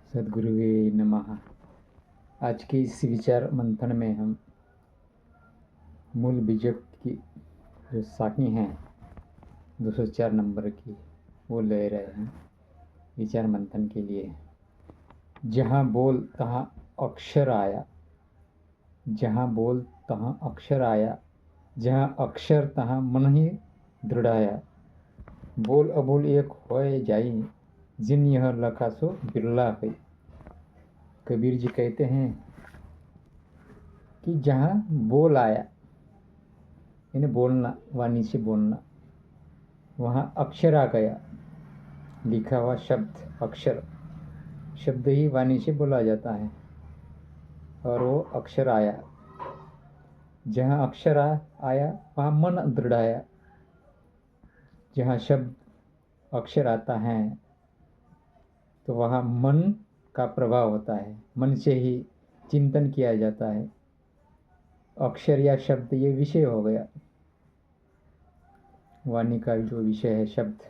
सद्गुरुवे नमः। आज के इस विचार मंथन में हम मूल बीजक की जो साखी हैं 204 नंबर की वो ले रहे हैं विचार मंथन के लिए। जहाँ बोल तहाँ अक्षर आया, जहाँ बोल तहाँ अक्षर आया, जहाँ अक्षर तहाँ मन ही दृढ़ाया। बोल अबोल एक होए जाई, जिन यह लखा सो बिरला है। कबीर जी कहते हैं कि जहाँ बोल आया यानी बोलना, वाणी से बोलना, वहाँ अक्षर आ गया। लिखा हुआ शब्द, अक्षर, शब्द ही वाणी से बोला जाता है और वो अक्षर आया। जहाँ अक्षर आया वहाँ मन दृढ़ आया। जहाँ शब्द अक्षर आता है तो वहाँ मन का प्रभाव होता है, मन से ही चिंतन किया जाता है। अक्षर या शब्द ये विषय हो गया, वाणी का जो विषय है शब्द,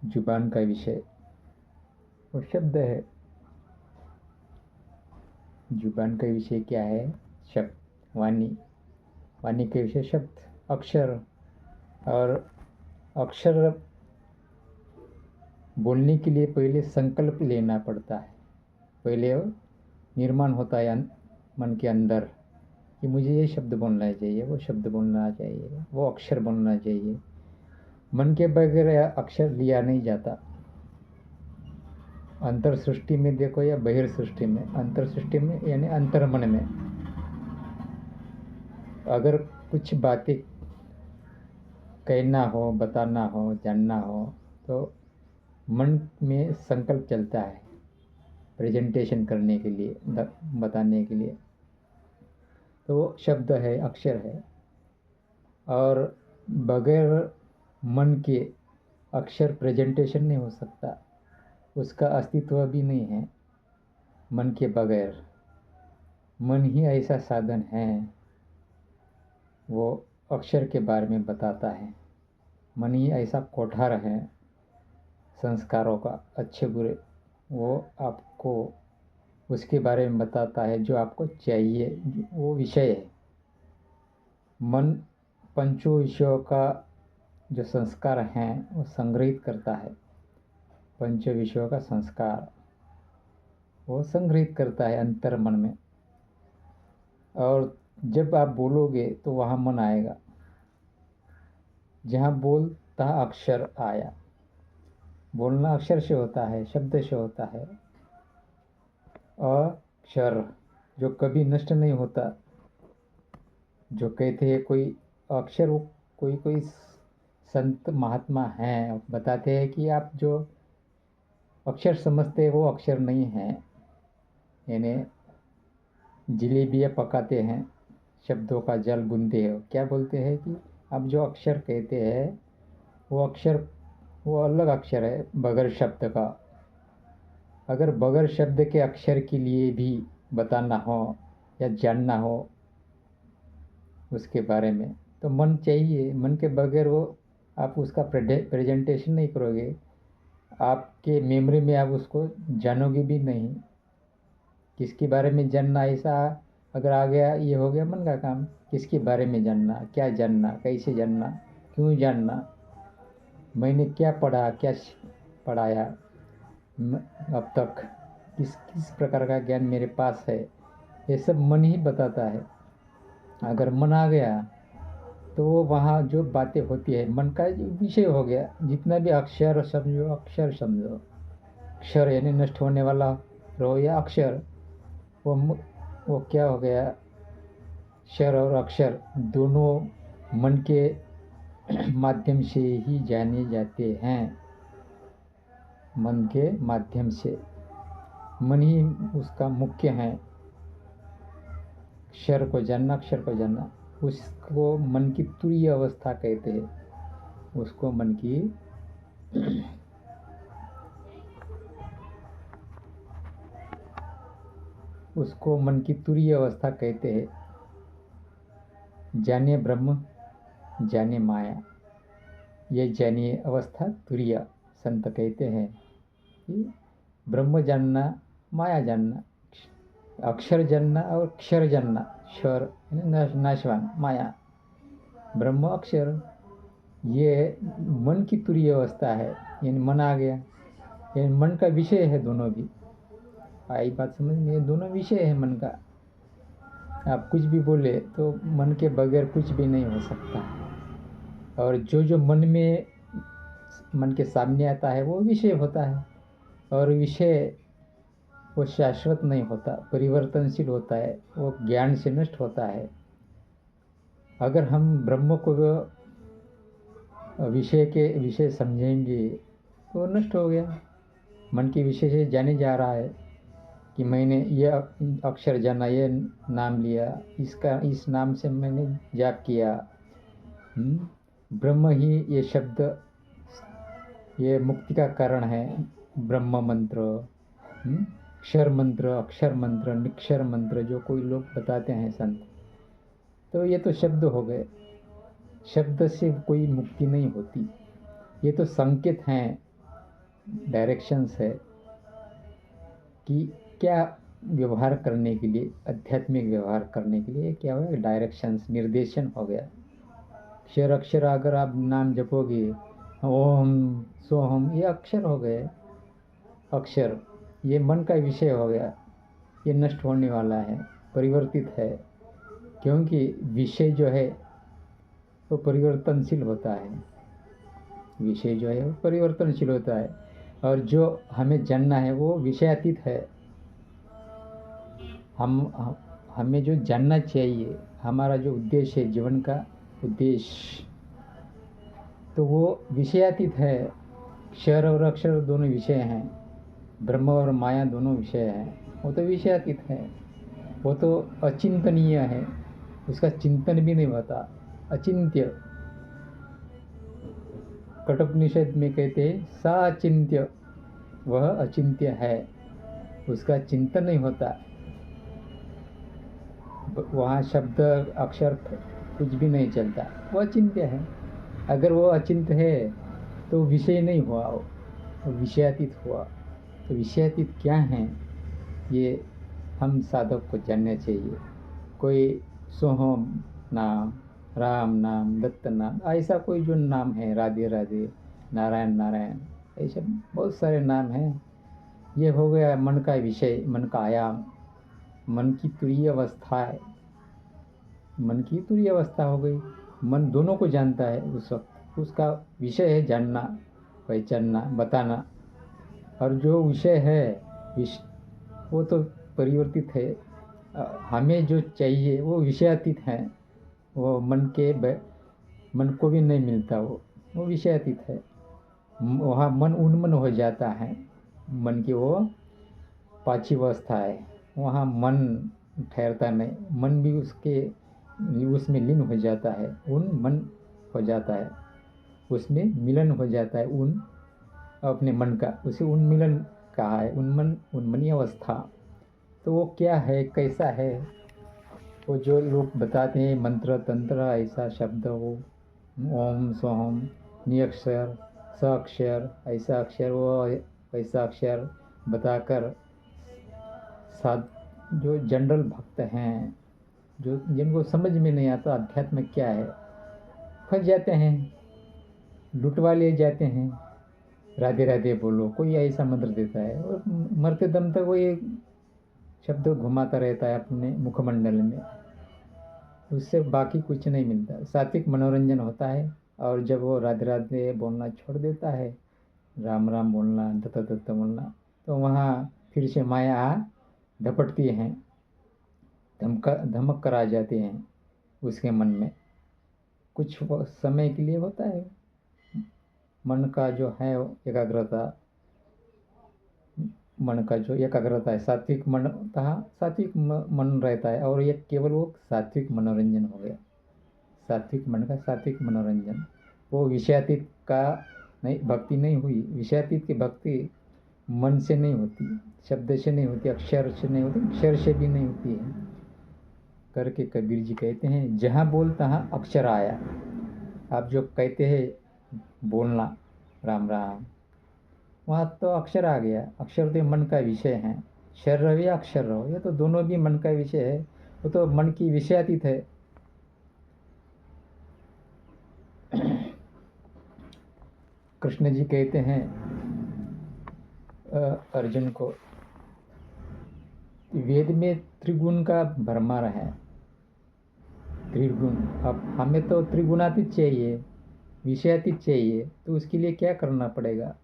जुबान का विषय वो शब्द है। जुबान का विषय क्या है? शब्द, वाणी। वाणी के विषय शब्द, अक्षर। और अक्षर बोलने के लिए पहले संकल्प लेना पड़ता है। पहले निर्माण होता है मन के अंदर कि मुझे ये शब्द बोलना चाहिए, वो शब्द बोलना चाहिए, वो अक्षर बोलना चाहिए। मन के बगैर अक्षर लिया नहीं जाता। अंतर सृष्टि में देखो या बहिर सृष्टि में, अंतर सृष्टि में यानी अंतर मन में अगर कुछ बातें कहना हो, बताना हो, जानना हो तो मन में संकल्प चलता है प्रेजेंटेशन करने के लिए, बताने के लिए। तो वो शब्द है, अक्षर है। और बगैर मन के अक्षर प्रेजेंटेशन नहीं हो सकता, उसका अस्तित्व भी नहीं है मन के बगैर। मन ही ऐसा साधन है, वो अक्षर के बारे में बताता है। मन ही ऐसा कोठार है संस्कारों का, अच्छे बुरे, वो आपको उसके बारे में बताता है जो आपको चाहिए, वो विषय है। मन पंचों विषयों का जो संस्कार हैं वो संग्रहित करता है। पंच विषयों का संस्कार वो संग्रहित करता है अंतर मन में। और जब आप बोलोगे तो वहाँ मन आएगा। जहाँ बोल तहाँ अक्षर आया। बोलना अक्षर से होता है, शब्द से होता है। अक्षर जो कभी नष्ट नहीं होता। जो कहते हैं कोई अक्षर, कोई कोई संत महात्मा हैं बताते हैं कि आप जो अक्षर समझते हैं वो अक्षर नहीं है। यानी जलेबियाँ पकाते हैं, शब्दों का जल बुनते हैं, क्या बोलते हैं कि आप जो अक्षर कहते हैं वो अक्षर, वो अलग अक्षर है बगैर शब्द का। अगर बगैर शब्द के अक्षर के लिए भी बताना हो या जानना हो उसके बारे में तो मन चाहिए। मन के बगैर वो आप उसका प्रेजेंटेशन नहीं करोगे, आपके मेमोरी में आप उसको जानोगे भी नहीं। किसके बारे में जानना, ऐसा अगर आ गया, ये हो गया मन का काम। किसके बारे में जानना, क्या जानना, कैसे जानना, क्यों जानना, मैंने क्या पढ़ा, क्या पढ़ाया अब तक, किस किस प्रकार का ज्ञान मेरे पास है, ये सब मन ही बताता है। अगर मन आ गया तो वो वहाँ जो बातें होती है मन का विषय हो गया। जितना भी अक्षर समझो, अक्षर समझो, अक्षर यानी नष्ट होने वाला रहो या अक्षर, वो क्या हो गया? अक्षर और अक्षर दोनों मन के माध्यम से ही जाने जाते हैं। मन के माध्यम से, मन ही उसका मुख्य है। अक्षर को जानना, अक्षर को जानना, उसको मन की तुरीय अवस्था कहते हैं। उसको मन की उसको मन की तुरीय अवस्था कहते हैं। जाने ब्रह्म, जाने माया, ये जानिए अवस्था तुरीय संत कहते हैं। कि ब्रह्म जानना, माया जानना, अक्षर जानना और क्षर जानना। क्षर नाशवान, माया, ब्रह्म अक्षर, ये मन की तुरीय अवस्था है। यानी मन आ गया, ये मन का विषय है। दोनों भी आई बात समझ में, ये दोनों विषय है मन का। आप कुछ भी बोले तो मन के बगैर कुछ भी नहीं हो सकता। और जो मन में, मन के सामने आता है वो विषय होता है। और विषय वो शाश्वत नहीं होता, परिवर्तनशील होता है, वो ज्ञान से नष्ट होता है। अगर हम ब्रह्म को विषय समझेंगे तो नष्ट हो गया। मन के विषय से जाने जा रहा है कि मैंने ये अक्षर जाना, ये नाम लिया, इस नाम से मैंने जाप किया। ब्रह्म ही ये शब्द, ये मुक्ति का कारण है। ब्रह्म मंत्र, क्षर मंत्र, अक्षर मंत्र, निक्षर मंत्र, जो कोई लोग बताते हैं संत, तो ये तो शब्द हो गए। शब्द से कोई मुक्ति नहीं होती। ये तो संकेत हैं, डायरेक्शंस है कि क्या व्यवहार करने के लिए, आध्यात्मिक व्यवहार करने के लिए क्या हुआ, डायरेक्शंस, निर्देशन हो गया। क्षर अक्षर अगर आप नाम जपोगे, ओम सोहम, ये अक्षर हो गए। अक्षर ये मन का विषय हो गया, ये नष्ट होने वाला है, परिवर्तित है। क्योंकि विषय जो है वो परिवर्तनशील होता है। विषय जो है वो परिवर्तनशील होता है, और जो हमें जानना है वो विषयातीत है। हमें जो जानना चाहिए, हमारा जो उद्देश्य है, जीवन का उद्देश्य, तो वो विषयातीत है। क्षर और अक्षर दोनों विषय हैं, ब्रह्म और माया दोनों विषय हैं। वो तो विषयातीत है, वो तो अचिंतनीय है, उसका चिंतन भी नहीं होता, अचिंत्य। कठोपनिषद में कहते हैं साचिंत्य, वह अचिंत्य है, उसका चिंतन नहीं होता। वहाँ शब्द अक्षर कुछ भी नहीं चलता, वो अचिंत्य है। अगर वो अचिंत्य है तो विषय नहीं हुआ, वो विषयातीत हुआ। तो विषयातीत क्या है, ये हम साधक को जानना चाहिए। कोई सोहम नाम, राम नाम, दत्त नाम, ऐसा कोई जो नाम है, राधे राधे, नारायण नारायण, ऐसे बहुत सारे नाम हैं। ये हो गया मन का विषय, मन का आयाम, मन की तुरीय अवस्था है। मन की तुरीय अवस्था हो गई। मन दोनों को जानता है उस वक्त, उसका विषय है जानना, पहचानना, बताना। और जो विषय है वो तो परिवर्तित है। हमें जो चाहिए वो विषयातीत है। वो मन को भी नहीं मिलता, वो विषयातीत है। वहाँ मन उन्मन हो जाता है। मन की वो पांचवी अवस्था है, वहाँ मन ठहरता नहीं, मन भी उसमें लीन हो जाता है, मन हो जाता है, उसमें मिलन हो जाता है, अपने मन का, उसे उन्मिलन कहा है, उन्मनी अवस्था। तो वो क्या है, कैसा है, वो जो लोग बताते हैं मंत्र तंत्र, ऐसा शब्द हो, ओम सोहम, नियक्षर, स अक्षर, ऐसा अक्षर, वो ऐसा अक्षर बताकर जो जनरल भक्त हैं, जो जिनको समझ में नहीं आता अध्यात्म क्या है, फंस जाते हैं, लुटवा लिए जाते हैं। राधे राधे बोलो, कोई ऐसा मंत्र देता है और मरते दम तक वो ये शब्द घुमाता रहता है अपने मुखमंडल में, उससे बाकी कुछ नहीं मिलता। सात्विक मनोरंजन होता है। और जब वो राधे राधे बोलना छोड़ देता है, राम राम बोलना, दत्त दत्त बोलना, तो वहाँ फिर से माया धपटती हैं, धमक कर आ जाते हैं उसके मन में। कुछ समय के लिए होता है मन का जो है एकाग्रता, मन का जो एकाग्रता है, सात्विक मन रहता है। और ये केवल वो सात्विक मनोरंजन हो गया, सात्विक मन का सात्विक मनोरंजन। वो विषयातीत का नहीं, भक्ति नहीं हुई। विषयातीत की भक्ति मन से नहीं होती, शब्द से नहीं होती, अक्षर से नहीं होती, अक्षर से भी नहीं होती है करके कबीर जी कहते हैं, जहाँ बोल तहाँ अक्षर आया। आप जो कहते हैं बोलना राम राम, वहाँ तो अक्षर आ गया। अक्षर तो मन का विषय है। शर रहो या अक्षर रहो, ये तो दोनों भी मन का विषय है। वो तो मन की विषयातीत है। कृष्ण जी कहते हैं अर्जुन को, वेद में त्रिगुण का भरमार है। त्रिगुण, अब हमें तो त्रिगुणातीत चाहिए, विषयातीत चाहिए, तो उसके लिए क्या करना पड़ेगा?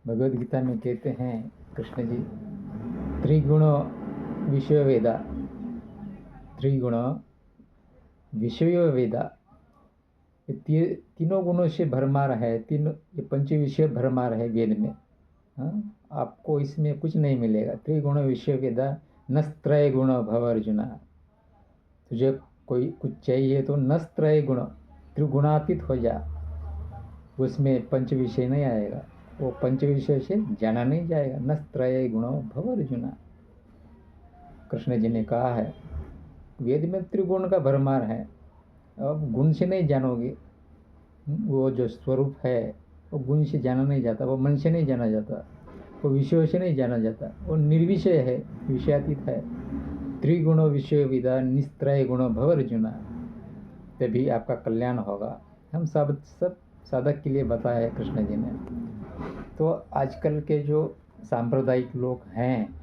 भगवद गीता में कहते हैं कृष्ण जी, त्रिगुण विषय वेदा, त्रिगुण विषय वेदा, तीनों गुणों से भरमार है। तीनों, ये पंच विषय भरमार है वेद में। हाँ, आपको इसमें कुछ नहीं मिलेगा। त्रिगुण विषय वेदा नस्त्रय गुण भव अर्जुना। तुझे कोई कुछ चाहिए तो नस्त्रय गुण, त्रिगुणातीत हो जा। उसमें पंच विषय नहीं आएगा, वो पंच विषय से जाना नहीं जाएगा। नस्त्रय गुण भव अर्जुना, कृष्ण जी ने कहा है। वेद में त्रिगुण का भरमार है। अब गुण से नहीं जानोगे, वो जो स्वरूप है वो गुण से जाना नहीं जाता, वो मन से नहीं जाना जाता, वो विषयों से नहीं जाना जाता, वो निर्विषय है, विषयातीत है। त्रिगुण विषय विदा निस्त्रय गुण भव अर्जुना, तभी आपका कल्याण होगा। हम सब साधक के लिए बताया है कृष्ण जी ने। तो आजकल के जो सांप्रदायिक लोग हैं,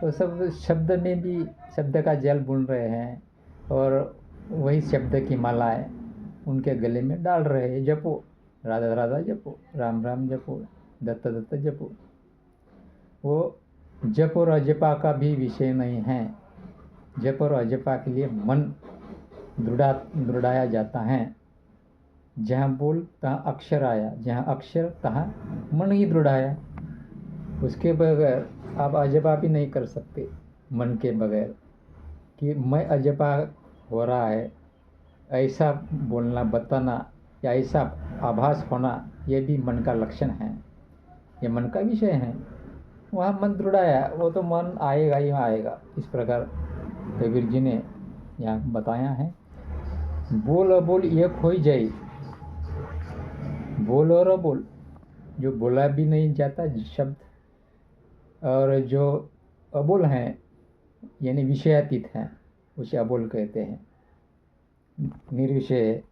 तो सब शब्द में भी शब्द का जाल बुन रहे हैं, और वही शब्द की मालाएं उनके गले में डाल रहे हैं। जपो, राधा राधा जपो, राम राम जपो, दत्त दत्त जपो। वो जप और अजपा का भी विषय नहीं है। जप और अजपा के लिए मन दृढ़ाया जाता है। जहाँ बोल तहाँ अक्षर आया, जहाँ अक्षर तहाँ मन ही दृढ़ाया। उसके बगैर आप अजपा भी नहीं कर सकते। मन के बगैर कि मैं अजपा हो रहा है, ऐसा बोलना, बताना, या ऐसा आभास होना, ये भी मन का लक्षण है, ये मन का विषय है। वहाँ मन दृढ़ाया, वो तो मन आएगा ही आएगा। इस प्रकार कबीर जी ने यहाँ बताया है। बोल अबोल एक हो जाए, बोल और अबोल, जो बोला भी नहीं जाता शब्द, और जो अबोल हैं यानी विषयातीत हैं, उसे अबोल कहते हैं। निर्विषय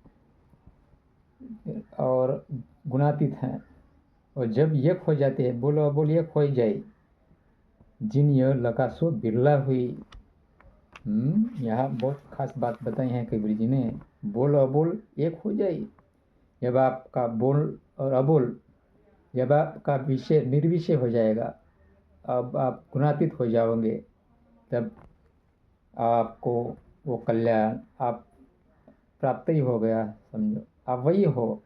और गुणातीत हैं। और जब एक हो जाते हैं, बोलो अबोल एक हो जाए, जिन यह लगा सो बिरला हुई। यहाँ बहुत खास बात बताई है कबीर जी ने। बोल अबोल एक हो जाए, जब आपका बोल और अबोल, जब आपका विषय निर्विषय हो जाएगा, अब आप गुणातीत हो जाओगे, तब आपको वो कल्याण आप प्राप्त ही हो गया, समझो। आप वही हो,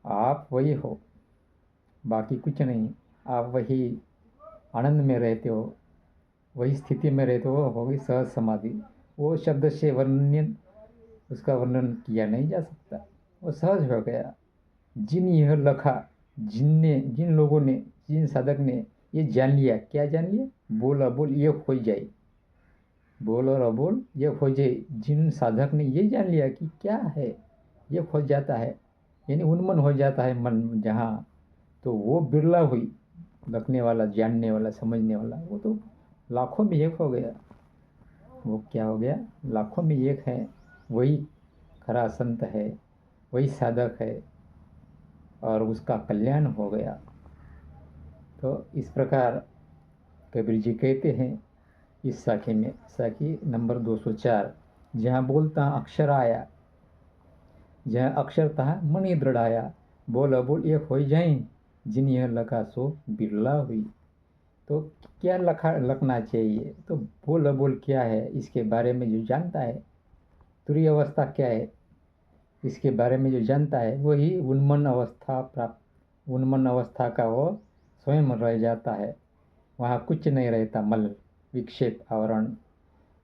आप वही हो, बाकी कुछ नहीं। आप वही आनंद में रहते हो, वही स्थिति में रहते हो, होगी सहज समाधि। वो शब्द से वर्णन, उसका वर्णन किया नहीं जा सकता, वो सहज हो गया। जिन यह लखा, जिन लोगों ने, जिन साधक ने ये जान लिया, क्या जान लिया? बोल अबोल ये हो जाए, बोल और अबोल ये हो जाए। जिन साधक ने ये जान लिया कि क्या है, ये हो जाता है, यानी उन्मन हो जाता है मन जहाँ, तो वो बिरला हुई। रखने वाला, जानने वाला, समझने वाला, वो तो लाखों में एक हो गया। वो क्या हो गया? लाखों में एक है। वही खरा संत है, वही साधक है, और उसका कल्याण हो गया। तो इस प्रकार कबीर जी कहते हैं इस साखी में, साखी नंबर 204, जहाँ बोलता अक्षर आया, जहाँ अक्षर तहाँ मणि दृढ़ाया, बोल अबोल एक हो जाए, जिन यह लखा सो बिरला हुई। तो क्या लखना चाहिए? तो बोल अबोल क्या है, इसके बारे में जो जानता है, तुरीय अवस्था क्या है, इसके बारे में जो जानता है, वही उन्मन अवस्था प्राप्त, उन्मन अवस्था का वो स्वयं रह जाता है। वहाँ कुछ नहीं रहता, मल, विक्षेप, आवरण,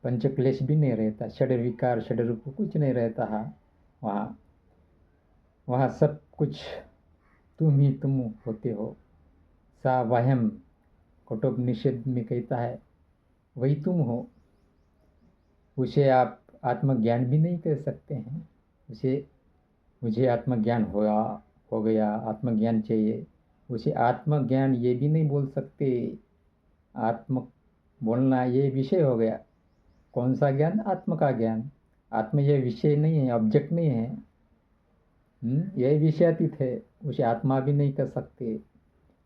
पंचक्लेश भी नहीं रहता, षड विकार, षड रूप कुछ नहीं रहता है वहाँ। वहाँ सब कुछ तुम ही तुम होते हो। सा वहम कठोपनिषद में कहता है, वही तुम हो। उसे आप आत्मज्ञान भी नहीं कर सकते हैं। उसे, मुझे आत्मज्ञान हो गया, आत्मज्ञान चाहिए, उसे आत्मज्ञान ये भी नहीं बोल सकते। आत्म बोलना ये विषय हो गया। कौन सा ज्ञान? आत्म का ज्ञान। आत्म ये विषय नहीं है, ऑब्जेक्ट नहीं है। यही विषयातीत है। उसे आत्मा भी नहीं कर सकते,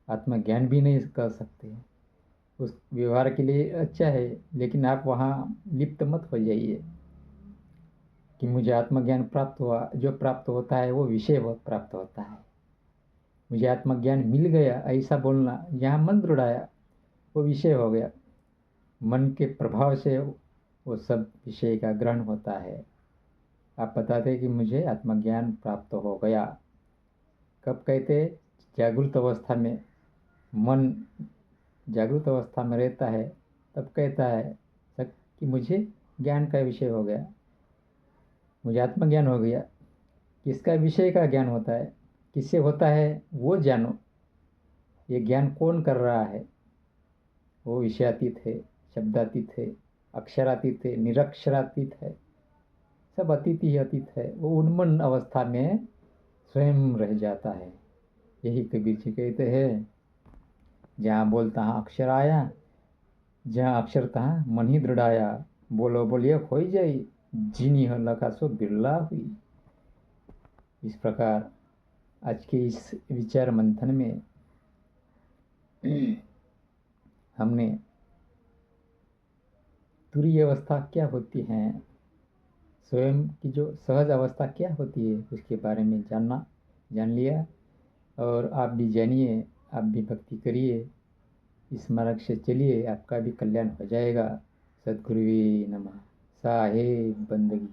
आत्मज्ञान भी नहीं कर सकते। उस व्यवहार के लिए अच्छा है, लेकिन आप वहाँ लिप्त मत हो जाइए कि मुझे आत्मज्ञान प्राप्त हुआ। जो प्राप्त होता है वो विषय प्राप्त होता है। मुझे आत्मज्ञान मिल गया ऐसा बोलना, यहाँ मन दृढ़ाया, वो विषय हो गया। मन के प्रभाव से वो सब विषय का ग्रहण होता है। आप बताते कि मुझे आत्मज्ञान प्राप्त हो गया। कब कहते? जागृत अवस्था में। मन जागृत अवस्था में रहता है तब कहता है कि मुझे ज्ञान का विषय हो गया, मुझे आत्मज्ञान हो गया। किसका विषय का ज्ञान होता है, किससे होता है वो जानो। ये ज्ञान कौन कर रहा है? वो विषयातीत है, शब्दातीत है, अक्षरातीत है, निरक्षरातीत है, सब अतीत ही अतीत है। वो उन्मन अवस्था में स्वयं रह जाता है। यही कबीर जी कहते हैं, जहाँ बोल तहाँ अक्षर आया, जहाँ अक्षर तहाँ मन ही दृढ़ाया। बोलो बोलिए खोई जाई, जिनी हो लखा सो बिरला हुई। इस प्रकार आज के इस विचार मंथन में हमने तुरीय अवस्था क्या होती है, स्वयं की जो सहज अवस्था क्या होती है, उसके बारे में जान लिया। और आप भी जानिए, आप भी भक्ति करिए, इस मार्ग से चलिए, आपका भी कल्याण हो जाएगा। सद्गुरु नमः। साहेब बंदगी।